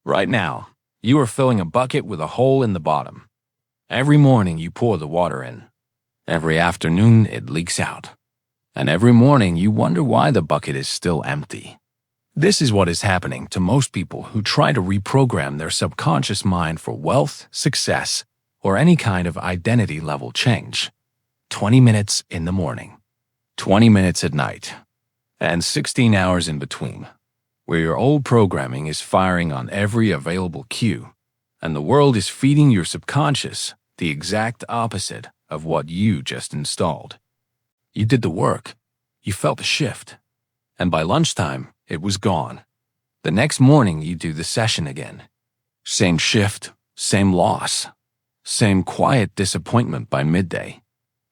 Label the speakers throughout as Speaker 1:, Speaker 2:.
Speaker 1: Right now, you are filling a bucket with a hole in the bottom. Every morning you pour the water in. Every afternoon it leaks out. And every morning you wonder why the bucket is still empty. This is what is happening to most people who try to reprogram their subconscious mind for wealth, success, or any kind of identity level change. 20 minutes in the morning, 20 minutes at night, and 16 hours in between, where your old programming is firing on every available cue, and the world is feeding your subconscious the exact opposite of what you just installed. You did the work, you felt a shift, and by lunchtime, it was gone. The next morning, you do the session again. Same shift, same loss, same quiet disappointment by midday.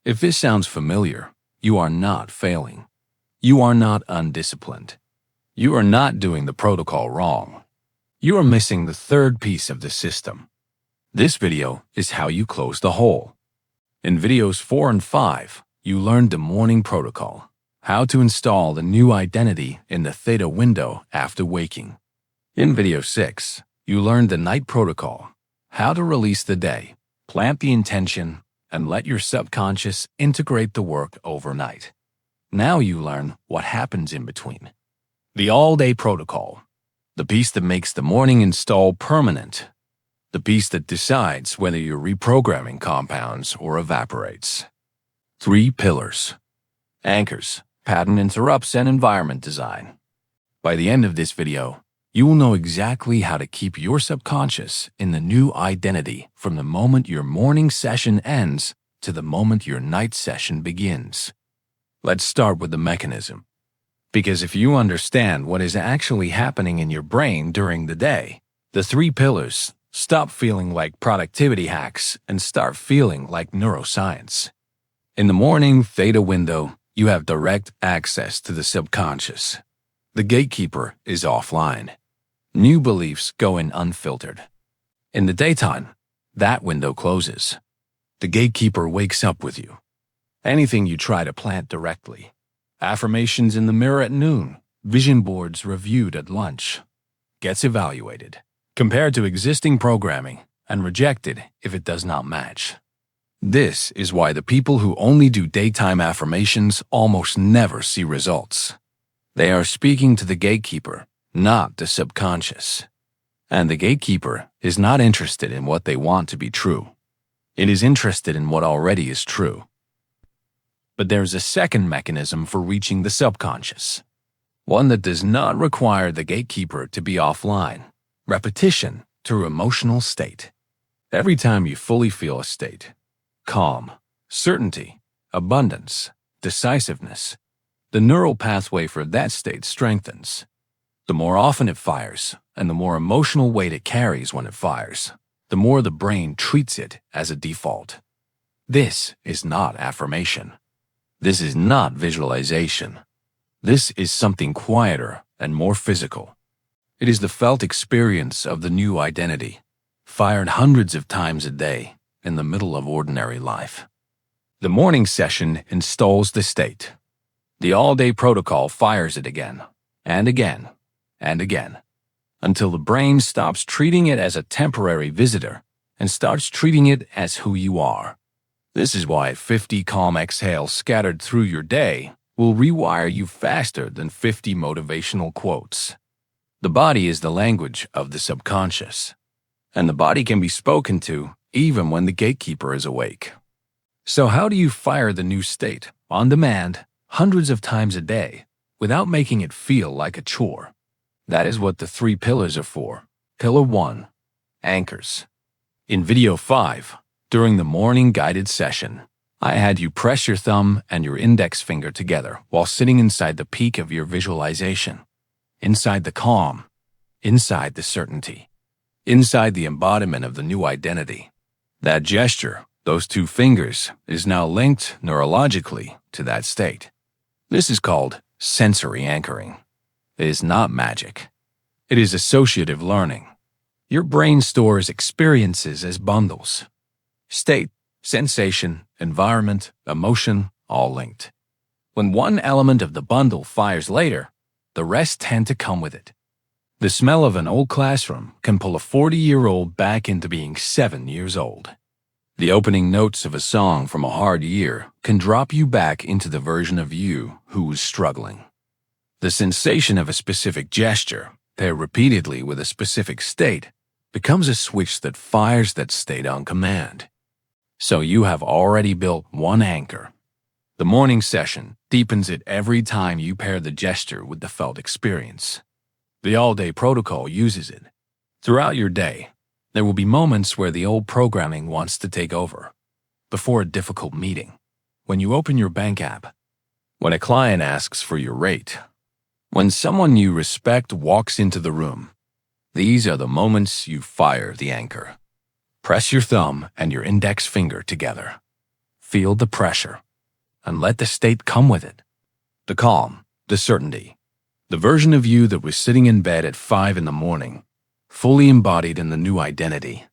Speaker 1: If this sounds familiar, you are not failing. You are not undisciplined. You are not doing the protocol wrong. You are missing the third piece of the system. This video is how you close the hole. In videos 4 and 5, you learned the morning protocol, how to install the new identity in the theta window after waking. In video 6, you learned the night protocol, how to release the day, plant the intention, and let your subconscious integrate the work overnight. Now you learn what happens in between. The all-day protocol, the piece that makes the morning install permanent, the piece that decides whether you're reprogramming compounds or evaporates. 3 pillars: anchors, pattern interrupts, and environment design. By the end of this video, you will know exactly how to keep your subconscious in the new identity from the moment your morning session ends to the moment your night session begins. Let's start with the mechanism. Because if you understand what is actually happening in your brain during the day, the 3 pillars stop feeling like productivity hacks and start feeling like neuroscience. In the morning theta window, you have direct access to the subconscious. The gatekeeper is offline. New beliefs go in unfiltered. In the daytime, that window closes. The gatekeeper wakes up with you. Anything you try to plant directly. Affirmations in the mirror at noon, vision boards reviewed at lunch, gets evaluated, compared to existing programming, and rejected if it does not match. This is why the people who only do daytime affirmations almost never see results. They are speaking to the gatekeeper, not the subconscious. And the gatekeeper is not interested in what they want to be true. It is interested in what already is true. But there's a second mechanism for reaching the subconscious, one that does not require the gatekeeper to be offline. Repetition through emotional state. Every time you fully feel a state, calm, certainty, abundance, decisiveness, the neural pathway for that state strengthens. The more often it fires, and the more emotional weight it carries when it fires, the more the brain treats it as a default. This is not affirmation. This is not visualization. This is something quieter and more physical. It is the felt experience of the new identity, fired hundreds of times a day in the middle of ordinary life. The morning session installs the state. The all-day protocol fires it again, and again, and again, until the brain stops treating it as a temporary visitor and starts treating it as who you are. This is why 50 calm exhales scattered through your day will rewire you faster than 50 motivational quotes. The body is the language of the subconscious, and the body can be spoken to even when the gatekeeper is awake. So how do you fire the new state, on demand, hundreds of times a day, without making it feel like a chore? That is what the 3 pillars are for. Pillar 1, anchors. In video 5, during the morning guided session, I had you press your thumb and your index finger together while sitting inside the peak of your visualization, inside the calm, inside the certainty, inside the embodiment of the new identity. That gesture, those 2 fingers, is now linked neurologically to that state. This is called sensory anchoring. It is not magic. It is associative learning. Your brain stores experiences as bundles. State, sensation, environment, emotion, all linked. When one element of the bundle fires later, the rest tend to come with it. The smell of an old classroom can pull a 40-year-old back into being 7 years old. The opening notes of a song from a hard year can drop you back into the version of you who was struggling. The sensation of a specific gesture, paired repeatedly with a specific state, becomes a switch that fires that state on command. So you have already built one anchor. The morning session deepens it every time you pair the gesture with the felt experience. The all-day protocol uses it. Throughout your day, there will be moments where the old programming wants to take over. Before a difficult meeting, when you open your bank app, when a client asks for your rate, when someone you respect walks into the room, these are the moments you fire the anchor. Press your thumb and your index finger together. Feel the pressure, and let the state come with it. The calm, the certainty. The version of you that was sitting in bed at 5 in the morning, fully embodied in the new identity.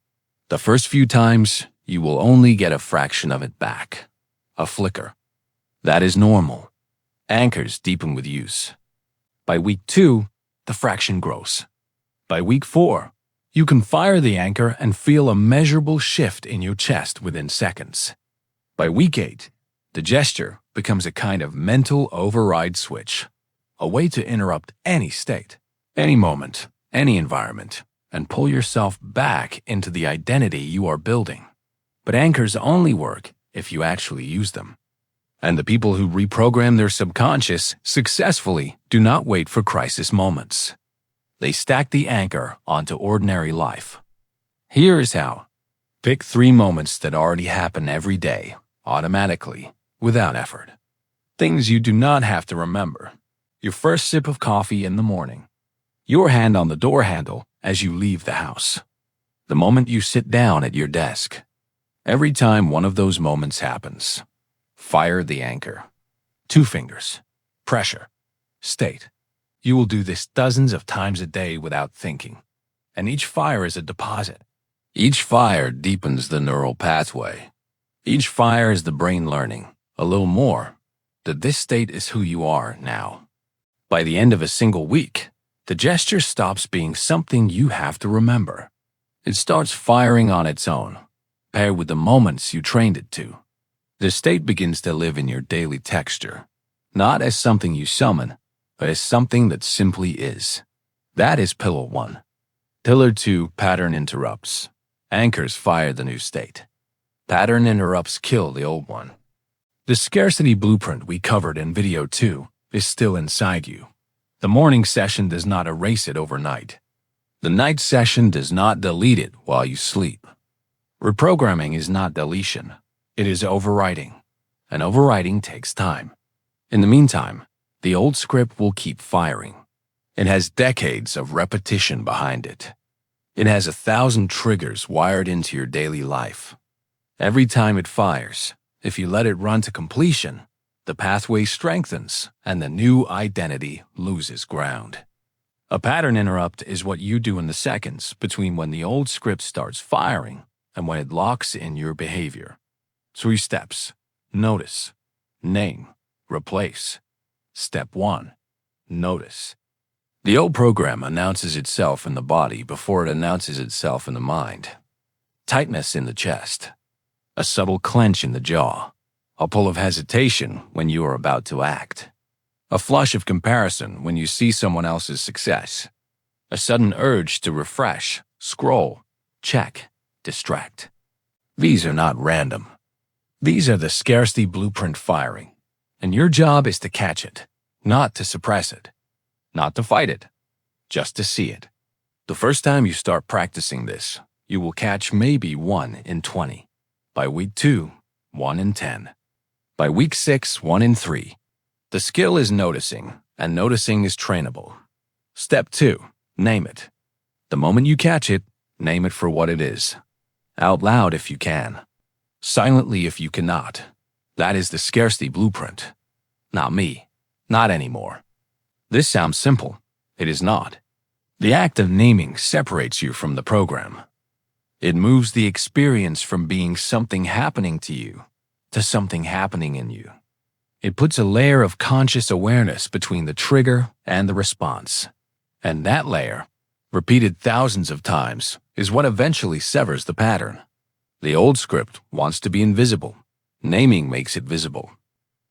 Speaker 1: The first few times, you will only get a fraction of it back. A flicker. That is normal. Anchors deepen with use. By week 2, the fraction grows. By week 4, you can fire the anchor and feel a measurable shift in your chest within seconds. By week 8, the gesture becomes a kind of mental override switch. A way to interrupt any state, any moment, any environment, and pull yourself back into the identity you are building. But anchors only work if you actually use them. And the people who reprogram their subconscious successfully do not wait for crisis moments. They stack the anchor onto ordinary life. Here is how. Pick 3 moments that already happen every day, automatically, without effort. Things you do not have to remember. Your first sip of coffee in the morning. Your hand on the door handle as you leave the house. The moment you sit down at your desk. Every time one of those moments happens, fire the anchor. 2 fingers. Pressure. State. You will do this dozens of times a day without thinking. And each fire is a deposit. Each fire deepens the neural pathway. Each fire is the brain learning, a little more, that this state is who you are now. By the end of a single week, the gesture stops being something you have to remember. It starts firing on its own, paired with the moments you trained it to. The state begins to live in your daily texture, not as something you summon, but as something that simply is. That is Pillar 1. Pillar 2, pattern interrupts. Anchors fire the new state. Pattern interrupts kill the old one. The scarcity blueprint we covered in video 2 is still inside you. The morning session does not erase it overnight. The night session does not delete it while you sleep. Reprogramming is not deletion. It is overwriting. And overwriting takes time. In the meantime, the old script will keep firing. It has decades of repetition behind it. It has 1,000 triggers wired into your daily life. Every time it fires, if you let it run to completion, the pathway strengthens and the new identity loses ground. A pattern interrupt is what you do in the seconds between when the old script starts firing and when it locks in your behavior. 3 steps. Notice. Name. Replace. Step 1. Notice. The old program announces itself in the body before it announces itself in the mind. Tightness in the chest. A subtle clench in the jaw. A pull of hesitation when you are about to act. A flush of comparison when you see someone else's success. A sudden urge to refresh, scroll, check, distract. These are not random. These are the scarcity blueprint firing, and your job is to catch it, not to suppress it, not to fight it, just to see it. The first time you start practicing this, you will catch maybe 1 in 20. By week 2, 1 in 10. By week 6, 1 in 3. The skill is noticing, and noticing is trainable. Step 2, name it. The moment you catch it, name it for what it is. Out loud if you can. Silently if you cannot. That is the scarcity blueprint. Not me. Not anymore. This sounds simple. It is not. The act of naming separates you from the program. It moves the experience from being something happening to you to something happening in you. It puts a layer of conscious awareness between the trigger and the response. And that layer repeated thousands of times, is what eventually severs the pattern. The old script wants to be invisible. Naming makes it visible.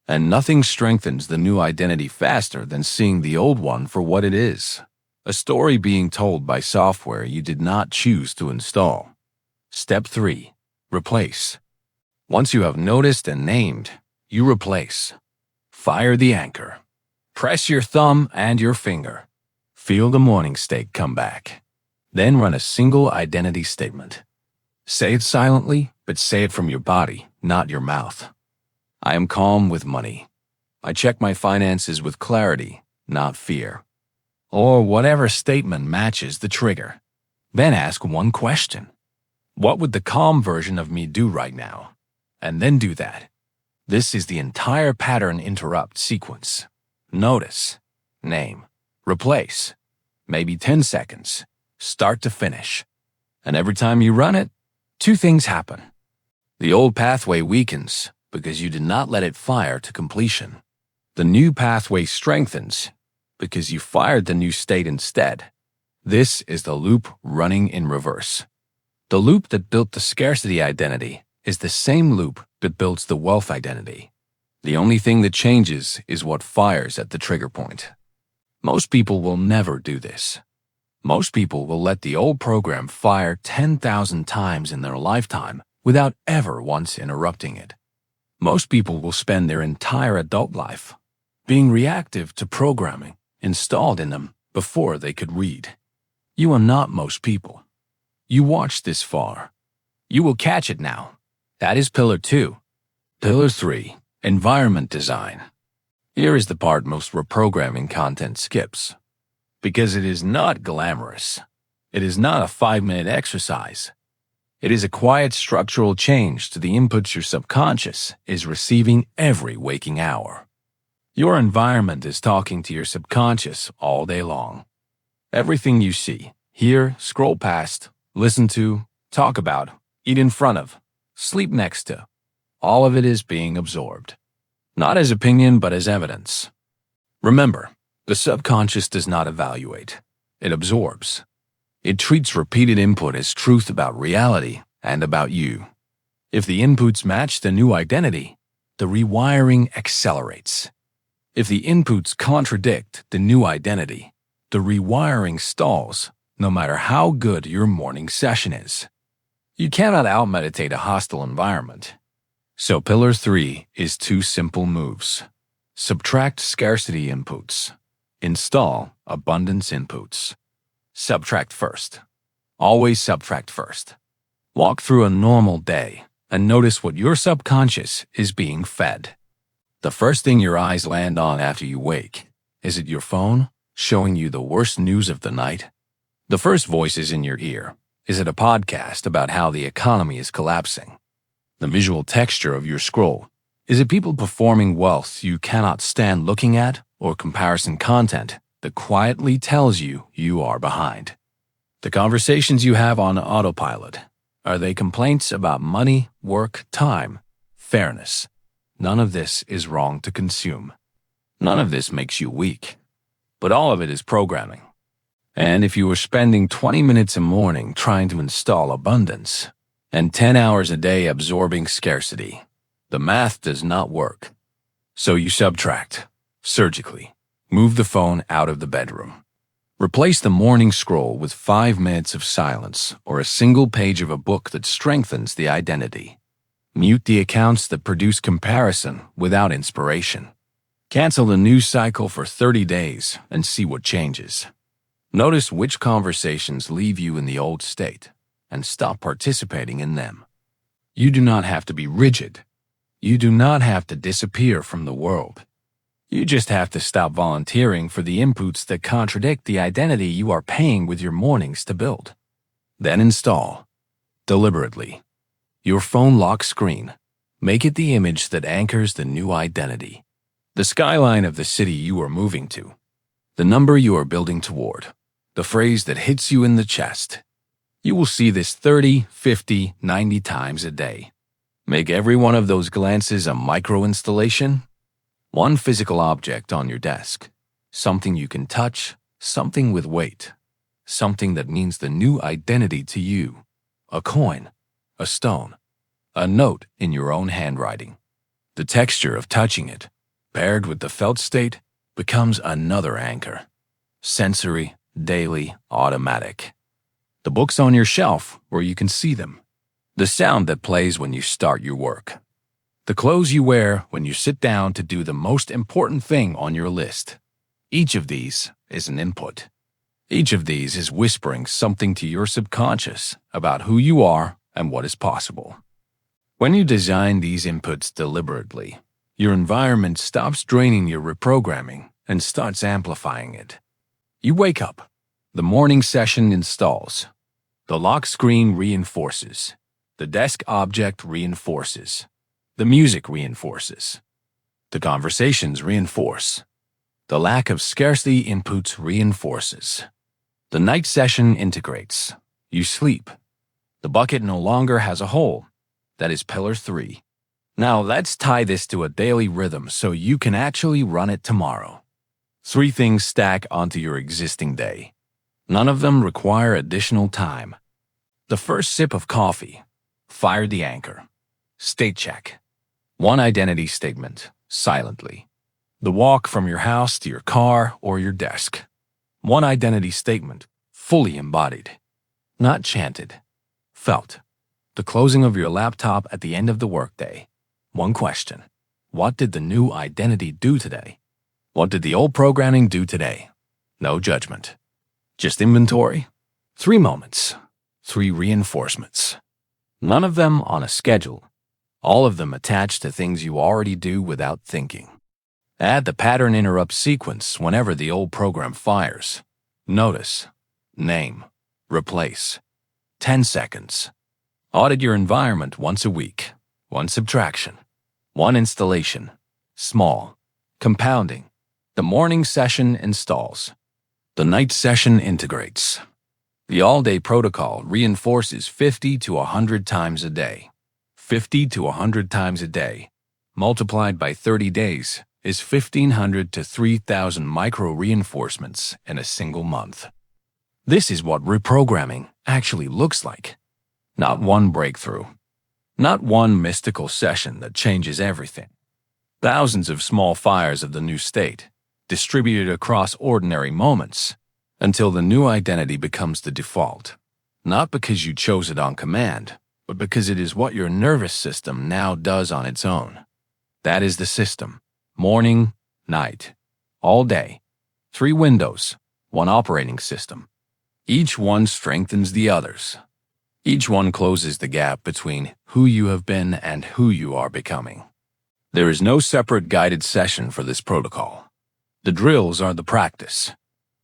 Speaker 1: And nothing strengthens the new identity faster than seeing the old one for what it is. A story being told by software you did not choose to install. Step 3. Replace. Once you have noticed and named, you replace. Fire the anchor. Press your thumb and your finger. Feel the morning state come back. Then run a single identity statement. Say it silently, but say it from your body, not your mouth. I am calm with money. I check my finances with clarity, not fear. Or whatever statement matches the trigger. Then ask one question. What would the calm version of me do right now? And then do that. This is the entire pattern interrupt sequence. Notice, name, replace. Maybe 10 seconds, start to finish. And every time you run it, 2 things happen. The old pathway weakens because you did not let it fire to completion. The new pathway strengthens because you fired the new state instead. This is the loop running in reverse. The loop that built the scarcity identity is the same loop that builds the wealth identity. The only thing that changes is what fires at the trigger point. Most people will never do this. Most people will let the old program fire 10,000 times in their lifetime without ever once interrupting it. Most people will spend their entire adult life being reactive to programming installed in them before they could read. You are not most people. You watched this far. You will catch it now. That is Pillar 2. Pillar 3, Environment Design. Here is the part most reprogramming content skips. Because it is not glamorous. It is not a 5-minute exercise. It is a quiet structural change to the inputs your subconscious is receiving every waking hour. Your environment is talking to your subconscious all day long. Everything you see, hear, scroll past, listen to, talk about, eat in front of, sleep next to, all of it is being absorbed. Not as opinion, but as evidence. Remember, the subconscious does not evaluate. It absorbs. It treats repeated input as truth about reality and about you. If the inputs match the new identity, the rewiring accelerates. If the inputs contradict the new identity, the rewiring stalls, no matter how good your morning session is. You cannot out-meditate a hostile environment. So Pillar 3 is 2 simple moves. Subtract scarcity inputs. Install abundance inputs. Subtract first. Always subtract first. Walk through a normal day and notice what your subconscious is being fed. The first thing your eyes land on after you wake, is it your phone showing you the worst news of the night? The first voices in your ear, is it a podcast about how the economy is collapsing? The visual texture of your scroll, is it people performing wealth you cannot stand looking at or comparison content that quietly tells you you are behind? The conversations you have on autopilot, are they complaints about money, work, time, fairness? None of this is wrong to consume. None of this makes you weak. But all of it is programming. And if you were spending 20 minutes a morning trying to install abundance and 10 hours a day absorbing scarcity, the math does not work. So you subtract, surgically. Move the phone out of the bedroom. Replace the morning scroll with 5 minutes of silence or a single page of a book that strengthens the identity. Mute the accounts that produce comparison without inspiration. Cancel the news cycle for 30 days and see what changes. Notice which conversations leave you in the old state and stop participating in them. You do not have to be rigid. You do not have to disappear from the world. You just have to stop volunteering for the inputs that contradict the identity you are paying with your mornings to build. Then install, deliberately, your phone lock screen. Make it the image that anchors the new identity. The skyline of the city you are moving to. The number you are building toward. The phrase that hits you in the chest. You will see this 30, 50, 90 times a day. Make every one of those glances a micro-installation. One physical object on your desk. Something you can touch, something with weight. something that means the new identity to you. A coin, a stone, a note in your own handwriting. The texture of touching it, paired with the felt state, becomes another anchor. Sensory, daily, automatic. The books on your shelf where you can see them. The sound that plays when you start your work. The clothes you wear when you sit down to do the most important thing on your list. Each of these is an input. Each of these is whispering something to your subconscious about who you are and what is possible. When you design these inputs deliberately, your environment stops draining your reprogramming and starts amplifying it. You wake up. The morning session installs. The lock screen reinforces. The desk object reinforces. The music reinforces. The conversations reinforce. The lack of scarcity inputs reinforces. The night session integrates. You sleep. The bucket no longer has a hole. That is pillar 3. Now let's tie this to a daily rhythm so you can actually run it tomorrow. 3 things stack onto your existing day. None of them require additional time. The first sip of coffee. Fire the anchor. State check. 1 identity statement, silently. The walk from your house to your car or your desk. 1 identity statement, fully embodied. Not chanted. Felt. The closing of your laptop at the end of the workday. 1 question. What did the new identity do today? What did the old programming do today? No judgment. Just inventory. 3 moments. 3 reinforcements. None of them on a schedule. All of them attached to things you already do without thinking. Add the pattern interrupt sequence whenever the old program fires. Notice. Name. Replace. 10 seconds. Audit your environment once a week. 1 subtraction. 1 installation. Small. Compounding. The morning session installs. The night session integrates. The all-day protocol reinforces 50 to 100 times a day. 50 to 100 times a day, multiplied by 30 days, is 1,500 to 3,000 micro-reinforcements in a single month. This is what reprogramming actually looks like. Not 1 breakthrough. Not 1 mystical session that changes everything. Thousands of small fires of the new state, distributed across ordinary moments, until the new identity becomes the default. Not because you chose it on command, but because it is what your nervous system now does on its own. That is the system. Morning, night, all day. 3 windows, 1 operating system. Each one strengthens the others. Each one closes the gap between who you have been and who you are becoming. There is no separate guided session for this protocol. The drills are the practice.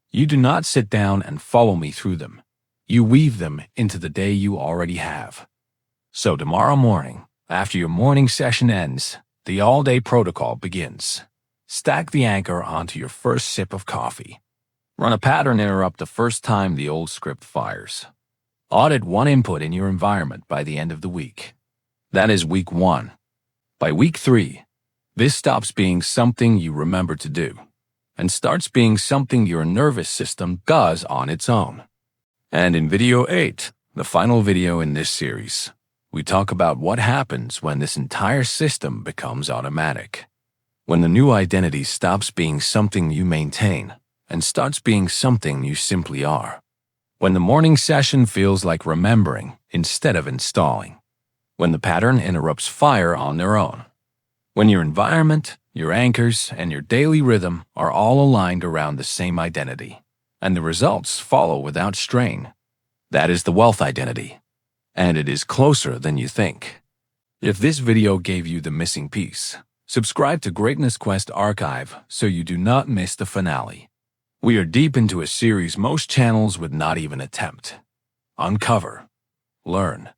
Speaker 1: You do not sit down and follow me through them. You weave them into the day you already have. So tomorrow morning, after your morning session ends, the all-day protocol begins. Stack the anchor onto your first sip of coffee. Run a pattern interrupt the first time the old script fires. Audit 1 input in your environment by the end of the week. That is week 1. By week 3, this stops being something you remember to do and starts being something your nervous system does on its own. And in video 8, the final video in this series, we talk about what happens when this entire system becomes automatic. When the new identity stops being something you maintain and starts being something you simply are. When the morning session feels like remembering instead of installing. When the pattern interrupts fire on their own. When your environment, your anchors, and your daily rhythm are all aligned around the same identity, and the results follow without strain. That is the wealth identity, and it is closer than you think. If this video gave you the missing piece, subscribe to Greatness Quest Archive so you do not miss the finale. We are deep into a series most channels would not even attempt. Uncover, learn,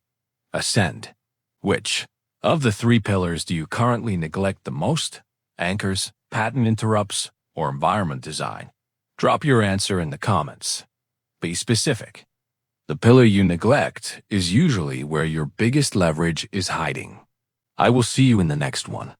Speaker 1: ascend. Which of the 3 pillars do you currently neglect the most? Anchors, pattern interrupts, or environment design? Drop your answer in the comments. Be specific. The pillar you neglect is usually where your biggest leverage is hiding. I will see you in the next one.